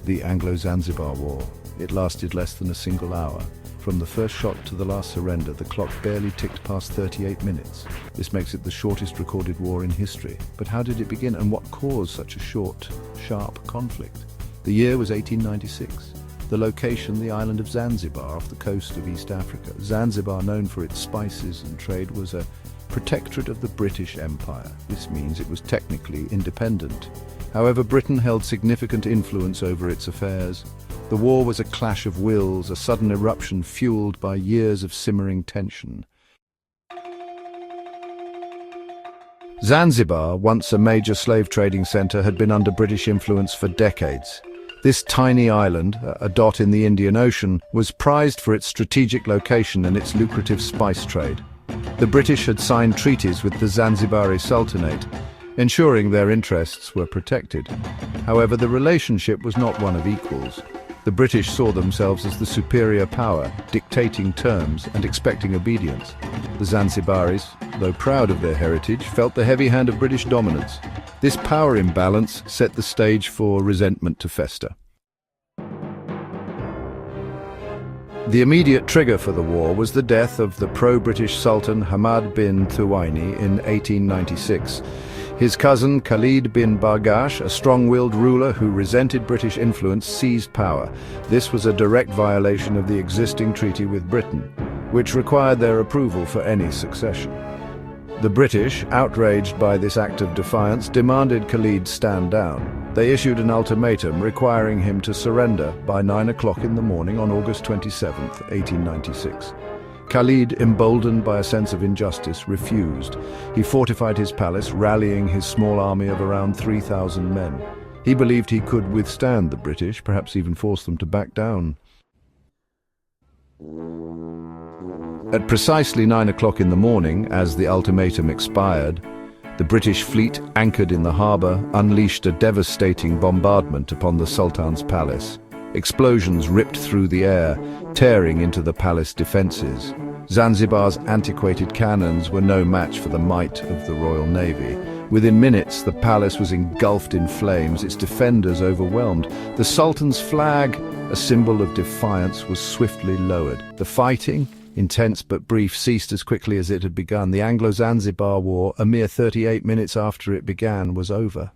the Anglo-Zanzibar War. It lasted less than a single hour. From the first shot to the last surrender, the clock barely ticked past 38 minutes. This makes it the shortest recorded war in history. But how did it begin, and what caused such a short, sharp conflict? The year was 1896. The location, the island of Zanzibar off the coast of East Africa. Zanzibar, known for its spices and trade, was a protectorate of the British Empire. This means it was technically independent. However, Britain held significant influence over its affairs. The war was a clash of wills, a sudden eruption fueled by years of simmering tension. Zanzibar, once a major slave trading centre, had been under British influence for decades. This tiny island, a dot in the Indian Ocean, was prized for its strategic location and its lucrative spice trade. The British had signed treaties with the Zanzibari Sultanate, ensuring their interests were protected. However, the relationship was not one of equals. The British saw themselves as the superior power, dictating terms and expecting obedience. The Zanzibaris, though proud of their heritage, felt the heavy hand of British dominance. This power imbalance set the stage for resentment to fester. The immediate trigger for the war was the death of the pro-British Sultan Hamad bin Thuwaini in 1896. His cousin Khalid bin Bargash, a strong-willed ruler who resented British influence, seized power. This was a direct violation of the existing treaty with Britain, which required their approval for any succession. The British, outraged by this act of defiance, demanded Khalid stand down. They issued an ultimatum requiring him to surrender by 9 o'clock in the morning on August 27, 1896. Khalid, emboldened by a sense of injustice, refused. He fortified his palace, rallying his small army of around 3,000 men. He believed he could withstand the British, perhaps even force them to back down. At precisely 9 o'clock in the morning, as the ultimatum expired, the British fleet, anchored in the harbour, unleashed a devastating bombardment upon the Sultan's palace. Explosions ripped through the air, tearing into the palace defences. Zanzibar's antiquated cannons were no match for the might of the Royal Navy. Within minutes, the palace was engulfed in flames, its defenders overwhelmed. The Sultan's flag, a symbol of defiance, was swiftly lowered. The fighting, intense but brief, ceased as quickly as it had begun. The Anglo-Zanzibar War, a mere 38 minutes after it began, was over.